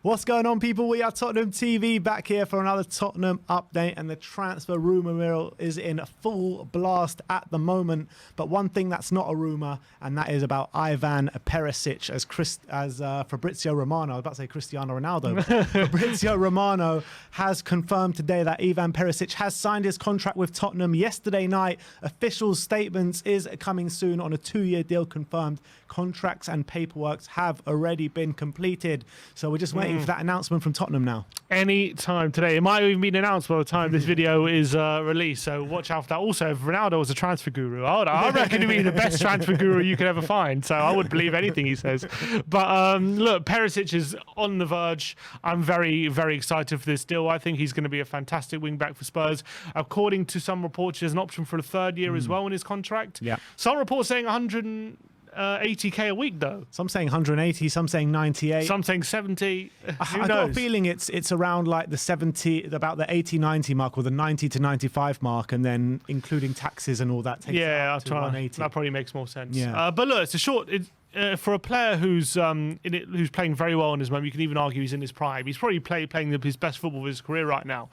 What's going on, people? We are Tottenham TV, back here for another Tottenham update, and the transfer rumour mill is in full blast at the moment. But one thing that's not a rumour, and that is about Ivan Perisic, as Fabrizio Romano, I was about to say Cristiano Ronaldo, but Fabrizio Romano has confirmed today that Ivan Perisic has signed his contract with Tottenham yesterday night. Official statements is coming soon on a 2-year deal confirmed. Contracts and paperwork have already been completed. So we're just waiting for that announcement from Tottenham now. Any time today. It might have even been announced by the time this video is released. So watch out for that. Also, if Ronaldo was a transfer guru, I reckon he'd be the best transfer guru you could ever find. So I would believe anything he says. But look, Perisic is on the verge. I'm very, very excited for this deal. I think he's going to be a fantastic wing back for Spurs. According to some reports, there's an option for a third year as well in his contract. Yeah. Some reports saying 180k a week though. Some saying 180, some saying 98, some saying 70. I got a feeling it's around like the 70, about the 80-90 mark, or the 90 to 95 mark, and then including taxes and all that takes it up to 180. That probably makes more sense. Yeah. But look, it's a short. For a player who's playing very well in his moment, you can even argue he's in his prime. He's probably playing his best football of his career right now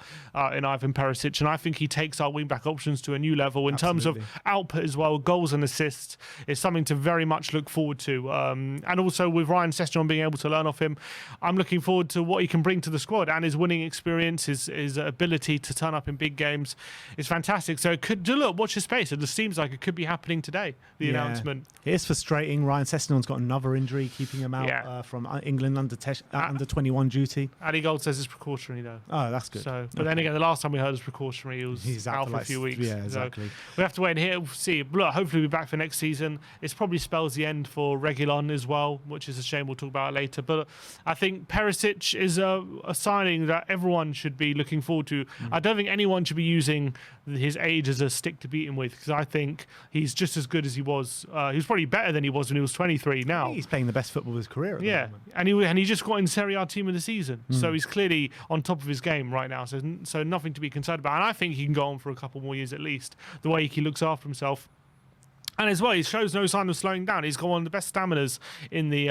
in Ivan Perisic, and I think he takes our wing-back options to a new level in terms of output as well. Goals and assists is something to very much look forward to. And also with Ryan Sessegnon being able to learn off him, I'm looking forward to what he can bring to the squad, and his winning experience, his ability to turn up in big games is fantastic. So it could look, watch his space. It just seems like it could be happening today, the announcement. It is frustrating. Ryan Sessegnon has got another injury keeping him out from England under 21 duty. Ali Gold says it's precautionary though. Oh, that's good. So, but then again, the last time we heard it was precautionary. He was He's out for a few weeks. Yeah, exactly. So we have to wait and hear, see. Look, hopefully we'll be back for next season. It probably spells the end for Reguilon as well, which is a shame. We'll talk about it later. But I think Perisic is a signing that everyone should be looking forward to. I don't think anyone should be using his age as a stick to beat him with, because I think he's just as good as he was. He's probably better than he was when he was 23 now. He's playing the best football of his career at the moment. And he just got in Serie A team of the season. So he's clearly on top of his game right now. So nothing to be concerned about. And I think he can go on for a couple more years at least, the way he looks after himself. And as well, he shows no sign of slowing down. He's got one of the best staminas in the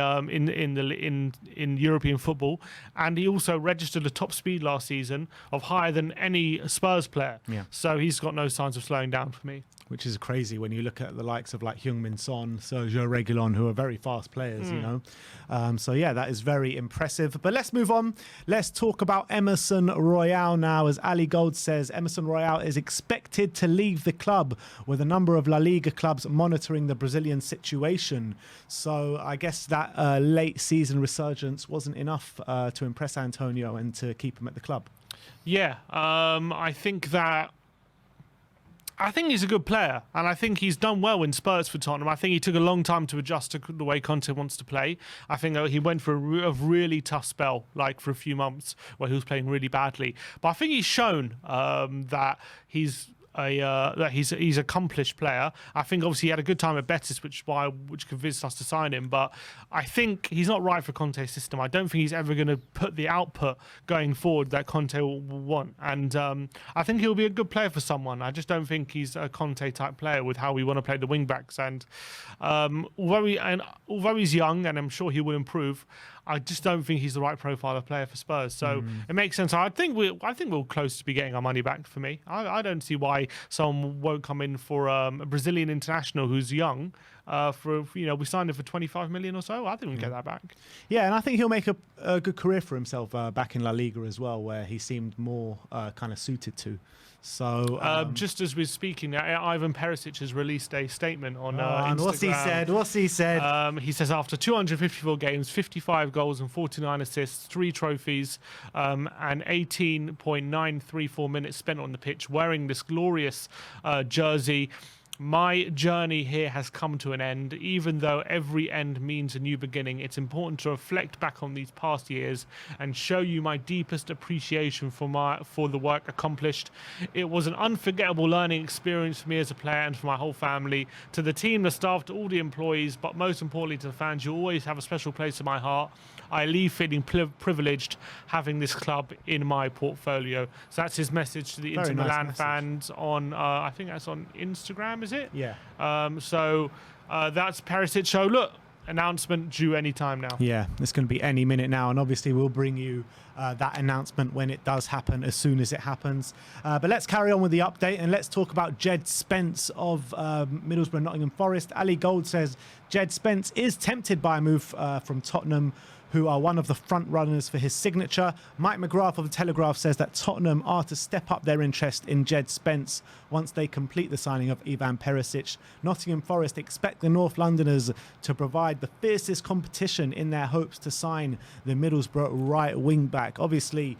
in European football, and he also registered a top speed last season of higher than any Spurs player. Yeah. So he's got no signs of slowing down for me. Which is crazy when you look at the likes of like Heung-min Son, Sergio Reguilon, who are very fast players, you know. So yeah, that is very impressive. But let's move on. Let's talk about Emerson Royale now. As Ali Gold says, Emerson Royale is expected to leave the club, with a number of La Liga clubs monitoring the Brazilian situation. So I guess that late season resurgence wasn't enough to impress Antonio and to keep him at the club. Yeah, I think he's a good player, and I think he's done well in Spurs for Tottenham. I think he took a long time to adjust to the way Conte wants to play. I think he went for a really tough spell, like for a few months where he was playing really badly. But I think he's shown that he's accomplished player. I think obviously he had a good time at Betis, which convinced us to sign him. But I think he's not right for Conte's system. I don't think he's ever going to put the output going forward that Conte will want. And I think he'll be a good player for someone. I just don't think he's a Conte type player with how we want to play the wing backs. And although he's young, and I'm sure he will improve, I just don't think he's the right profile of player for Spurs. So it makes sense. I think we're close to be getting our money back for me. I don't see why someone won't come in for a Brazilian international who's young. We signed him for 25 million or so. I think we can get that back. Yeah, and I think he'll make a good career for himself back in La Liga as well, where he seemed more kind of suited to. So just as we're speaking, Ivan Perisic has released a statement on Instagram. What's he said? He says after 254 games, 55 goals and 49 assists, 3 trophies, and 18.934 minutes spent on the pitch wearing this glorious jersey. My journey here has come to an end. Even though every end means a new beginning, it's important to reflect back on these past years and show you my deepest appreciation for the work accomplished. It was an unforgettable learning experience for me as a player and for my whole family. To the team, the staff, to all the employees, but most importantly to the fans, you always have a special place in my heart. I leave feeling privileged having this club in my portfolio. So that's his message to the Inter Milan fans on, I think that's on Instagram, is it? Yeah. So that's Perisic. So look, announcement due any time now. Yeah, it's going to be any minute now, and obviously we'll bring you that announcement when it does happen, as soon as it happens. But let's carry on with the update, and let's talk about Jed Spence of Middlesbrough Nottingham Forest. Ali Gold says Jed Spence is tempted by a move from Tottenham, who are one of the front runners for his signature. Mike McGrath of the Telegraph says that Tottenham are to step up their interest in Jed Spence once they complete the signing of Ivan Perisic. Nottingham Forest expect the North Londoners to provide the fiercest competition in their hopes to sign the Middlesbrough right wing back. Obviously,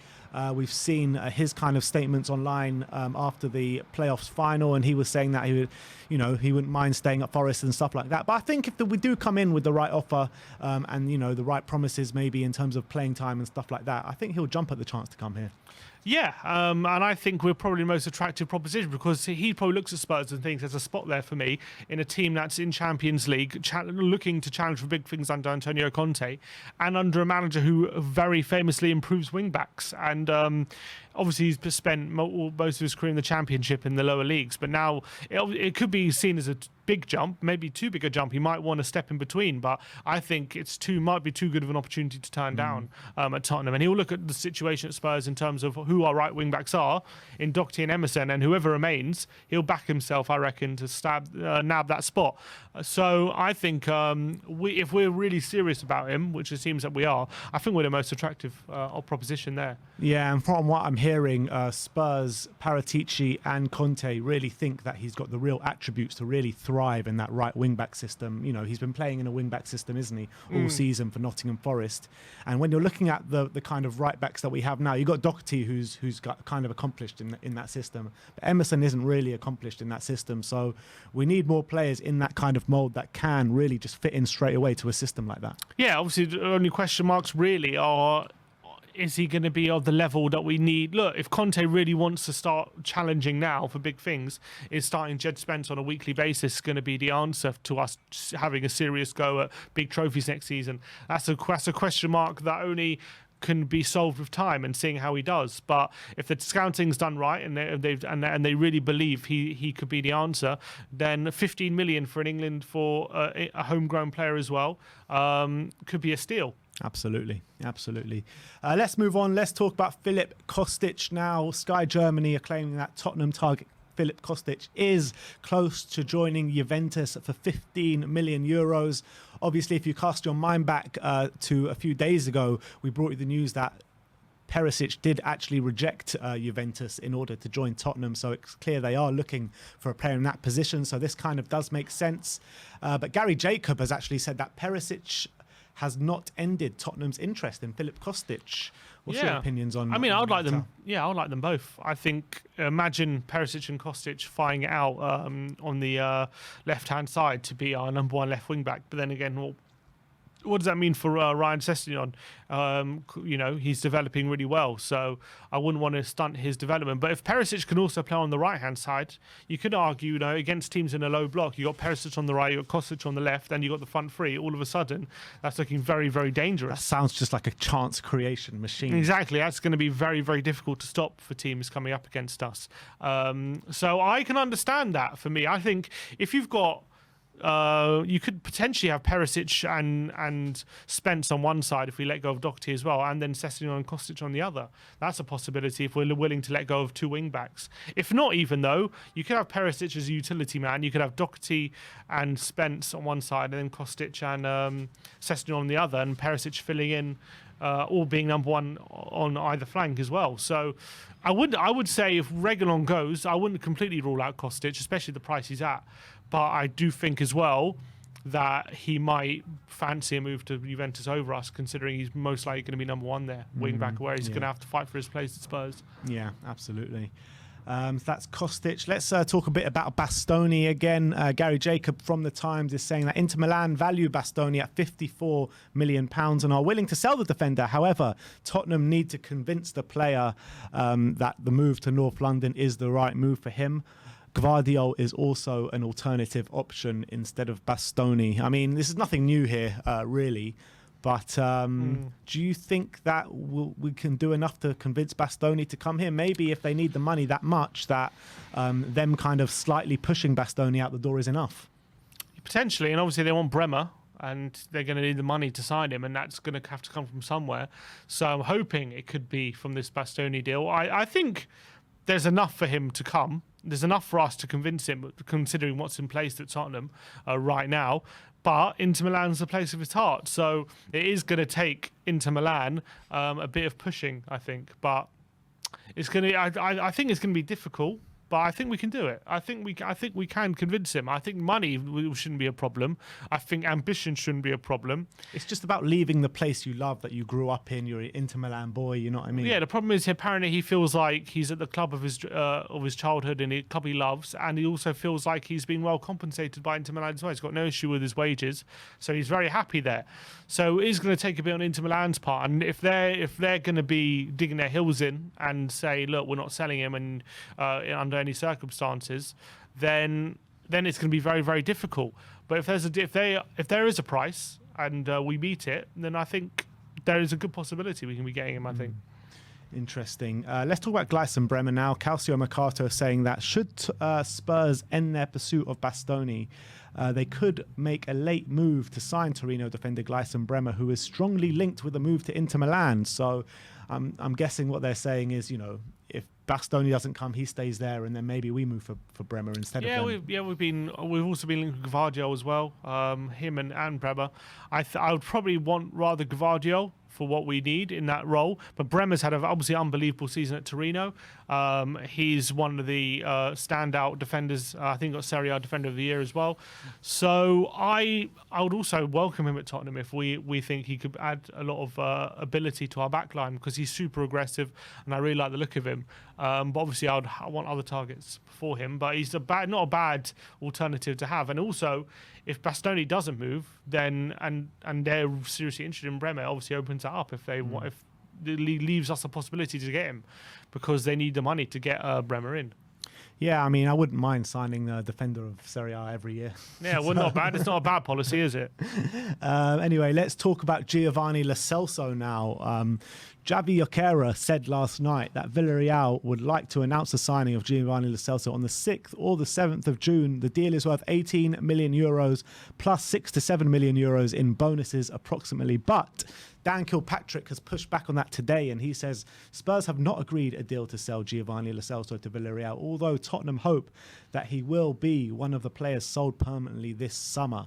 we've seen his kind of statements online after the playoffs final, and he was saying that he wouldn't mind staying at Forest and stuff like that. But I think if we do come in with the right offer and the right promises, maybe in terms of playing time and stuff like that, I think he'll jump at the chance to come here. Yeah, and I think we're probably the most attractive proposition, because he probably looks at Spurs and thinks there's a spot there for me in a team that's in Champions League, looking to challenge for big things under Antonio Conte, and under a manager who very famously improves wing-backs. And obviously he's spent most of his career in the Championship in the lower leagues, but now it could be seen as a big jump, maybe too big a jump. He might want to step in between, but I think might be too good of an opportunity to turn down at Tottenham. And he'll look at the situation at Spurs in terms of who our right wing backs are in Doherty and Emerson, and whoever remains, he'll back himself, I reckon, to nab that spot. So I think if we're really serious about him, which it seems that we are, I think we're the most attractive proposition there. Yeah, and from what I'm hearing, Spurs, Paratici and Conte really think that he's got the real attributes to really thrive in that right wing-back system. He's been playing in a wing-back system, isn't he, all season for Nottingham Forest. And when you're looking at the kind of right-backs that we have now, you've got Doherty, who's got kind of accomplished in that system. But Emerson isn't really accomplished in that system. So we need more players in that kind of mould that can really just fit in straight away to a system like that. Yeah, obviously the only question marks really are, is he going to be of the level that we need? Look, if Conte really wants to start challenging now for big things, is starting Jed Spence on a weekly basis going to be the answer to us having a serious go at big trophies next season? That's a question mark that only can be solved with time and seeing how he does. But if the scouting's done right and they really believe he could be the answer, then 15 million for England for a homegrown player as well could be a steal. Absolutely. Let's move on. Let's talk about Philip Kostic now. Sky Germany are claiming that Tottenham target Philip Kostic is close to joining Juventus for 15 million euros. Obviously, if you cast your mind back to a few days ago, we brought you the news that Perisic did actually reject Juventus in order to join Tottenham, so it's clear they are looking for a player in that position, so this kind of does make sense. But Gary Jacob has actually said that Perisic has not ended Tottenham's interest in Philip Kostic. What's your opinions on? I mean, I would like them. Yeah, I would like them both. I think imagine Perisic and Kostic fighting it out on the left-hand side to be our number one left wing back. But then again, well, what does that mean for Ryan Sessegnon? He's developing really well, so I wouldn't want to stunt his development. But if Perisic can also play on the right-hand side, you could argue, against teams in a low block, you got Perisic on the right, you got Kostic on the left, and you got the front three. All of a sudden, that's looking very, very dangerous. That sounds just like a chance creation machine. Exactly. That's going to be very, very difficult to stop for teams coming up against us. So I can understand that. For me, I think if you've got you could potentially have Perisic and Spence on one side if we let go of Doherty as well, and then Sessegnon and Kostic on the other. That's a possibility if we're willing to let go of two wing backs. If not, even though, you could have Perisic as a utility man, you could have Doherty and Spence on one side, and then Kostic and Sessegnon on the other, and Perisic filling in, all being number one on either flank as well. So I would say if Reguilon goes, I wouldn't completely rule out Kostic, especially the price he's at. But I do think as well that he might fancy a move to Juventus over us, considering he's most likely going to be number one there, wing back, where he's going to have to fight for his place at Spurs. Yeah, absolutely. So that's Kostic. Let's talk a bit about Bastoni again. Gary Jacob from The Times is saying that Inter Milan value Bastoni at £54 million and are willing to sell the defender. However, Tottenham need to convince the player that the move to North London is the right move for him. Gvardiol is also an alternative option instead of Bastoni. I mean, this is nothing new here, really. But do you think that we can do enough to convince Bastoni to come here? Maybe if they need the money that much, that them kind of slightly pushing Bastoni out the door is enough. Potentially, and obviously they want Bremer. and they're going to need the money to sign him, and that's going to have to come from somewhere. So I'm hoping it could be from this Bastoni deal. I think there's enough for him to come. There's enough for us to convince him, considering what's in place at Tottenham right now. But Inter Milan's the place of his heart, so it is going to take Inter Milan a bit of pushing, I think. But it's going to. I think it's going to be difficult. But I think we can do it. I think we can convince him. I think money shouldn't be a problem. I think ambition shouldn't be a problem. It's just about leaving the place you love, that you grew up in. You're an Inter Milan boy. You know what I mean? Yeah. The problem is apparently he feels like he's at the club of his childhood and the club he loves, and he also feels like he's been well compensated by Inter Milan as well. He's got no issue with his wages, so he's very happy there. So it is going to take a bit on Inter Milan's part, and if they're going to be digging their heels in and say, look, we're not selling him, and under any circumstances, then it's going to be very, very difficult. But if there is a price and we meet it, then I think there is a good possibility we can be getting him. I think. Interesting. Let's talk about Gleisen Bremen now. Calcio Mercato saying that should Spurs end their pursuit of Bastoni, they could make a late move to sign Torino defender Gleisen Bremer, who is strongly linked with a move to Inter Milan. So I'm guessing what they're saying is, if Bastoni doesn't come, he stays there, and then maybe we move for Bremer instead of them. We've also been linked with Gvardiol as well. Him and Bremer. I would probably want rather Gvardiol for what we need in that role. But Bremer's had an obviously unbelievable season at Torino. He's one of the standout defenders. I think got Serie A Defender of the Year as well. So I would also welcome him at Tottenham if we think he could add a lot of ability to our backline, because he's super aggressive and I really like the look of him. But obviously I want other targets for him. But he's not a bad alternative to have. And also, if Bastoni doesn't move, then and they're seriously interested in Bremer, obviously opens that up if it leaves us a possibility to get him, because they need the money to get Bremer in. Yeah, I mean, I wouldn't mind signing the defender of Serie A every year. Yeah, well, not bad. It's not a bad policy, is it? Anyway, let's talk about Giovanni Lo Celso now. Javi Oquera said last night that Villarreal would like to announce the signing of Giovanni Lo Celso on the 6th or the 7th of June. The deal is worth 18 million euros plus 6 to 7 million euros in bonuses approximately. But Dan Kilpatrick has pushed back on that today, and he says Spurs have not agreed a deal to sell Giovanni Lo Celso to Villarreal, although Tottenham hope that he will be one of the players sold permanently this summer.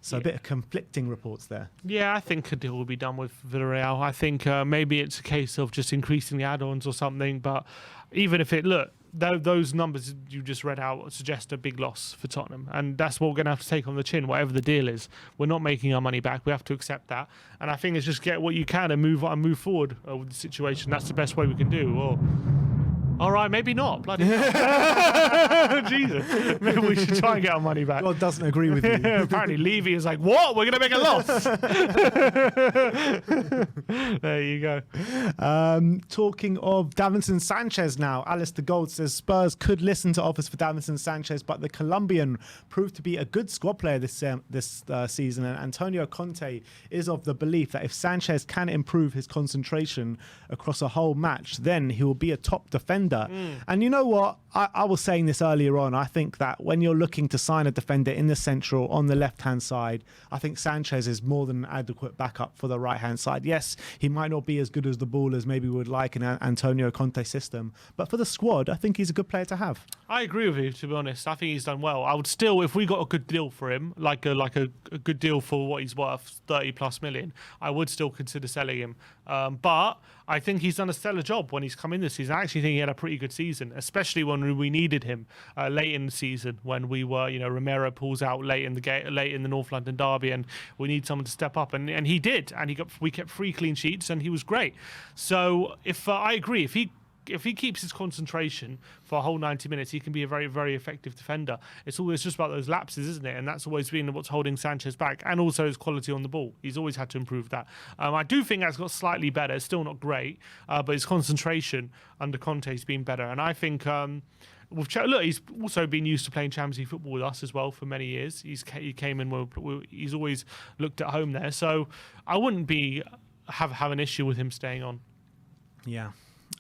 So a bit of conflicting reports there. Yeah, I think a deal will be done with Villarreal. I think maybe it's a case of just increasing the add-ons or something. But even if those numbers you just read out suggest a big loss for Tottenham. And that's what we're going to have to take on the chin, whatever the deal is. We're not making our money back. We have to accept that. And I think it's just get what you can and move forward with the situation. That's the best way we can do. Or, all right, maybe not. Bloody hell. Jesus. Maybe we should try and get our money back. God doesn't agree with you. Apparently, Levy is like, what? We're going to make a loss. There you go. Talking of Davinson Sanchez now, Alistair Gold says Spurs could listen to offers for Davinson Sanchez, but the Colombian proved to be a good squad player this season, and Antonio Conte is of the belief that if Sanchez can improve his concentration across a whole match, then he will be a top defender. And you know what? I was saying this earlier on. I think that when you're looking to sign a defender in the central on the left-hand side, I think Sanchez is more than an adequate backup for the right-hand side. Yes, he might not be as good as the ball as maybe we would like in an Antonio Conte system, but for the squad, I think he's a good player to have. I agree with you, to be honest. I think he's done well. I would still, if we got a good deal for him, like a good deal for what he's worth, 30 plus million, I would still consider selling him. But I think he's done a stellar job when he's come in this season. I actually think he had a pretty good season, especially when we needed him late in the season, when we were, Romero pulls out late in the North London derby, and we need someone to step up, and he did, and we kept 3 clean sheets, and he was great. So I agree, if he keeps his concentration for a whole 90 minutes, he can be a very, very effective defender. It's always just about those lapses, isn't it? And that's always been what's holding Sanchez back, and also his quality on the ball. He's always had to improve that. I do think that's got slightly better. It's still not great, but his concentration under Conte has been better. And I think he's also been used to playing Champions League football with us as well for many years. He came in, he's always looked at home there. So I wouldn't have an issue with him staying on. Yeah.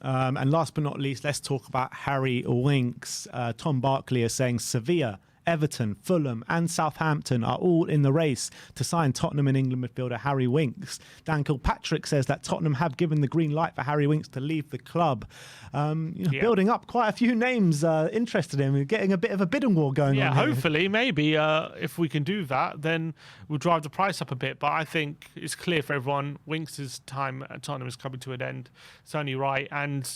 And last but not least, let's talk about Harry Winks. Tom Barkley is saying Sevilla Everton, Fulham and Southampton are all in the race to sign Tottenham and England midfielder Harry Winks. Dan Kilpatrick says that Tottenham have given the green light for Harry Winks to leave the club. Building up quite a few names interested in him, getting a bit of a bidding war going on. Yeah, here. hopefully, maybe if we can do that, then we'll drive the price up a bit. But I think it's clear for everyone, Winks' time at Tottenham is coming to an end. It's only right. And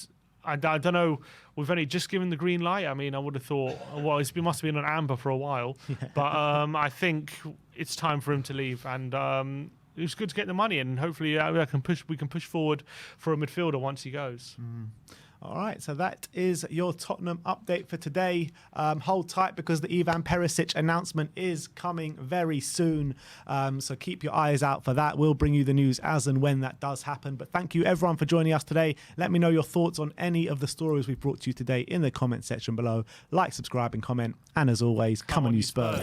I don't know, we've only just given the green light. I mean, I would have thought, well, he must have been on amber for a while. Yeah. But I think it's time for him to leave. And it was good to get the money in. And hopefully we can push forward for a midfielder once he goes. All right, so that is your Tottenham update for today. Hold tight because the Ivan Perisic announcement is coming very soon. So keep your eyes out for that. We'll bring you the news as and when that does happen. But thank you, everyone, for joining us today. Let me know your thoughts on any of the stories we've brought to you today in the comment section below. Like, subscribe and comment. And as always, come on you Spurs.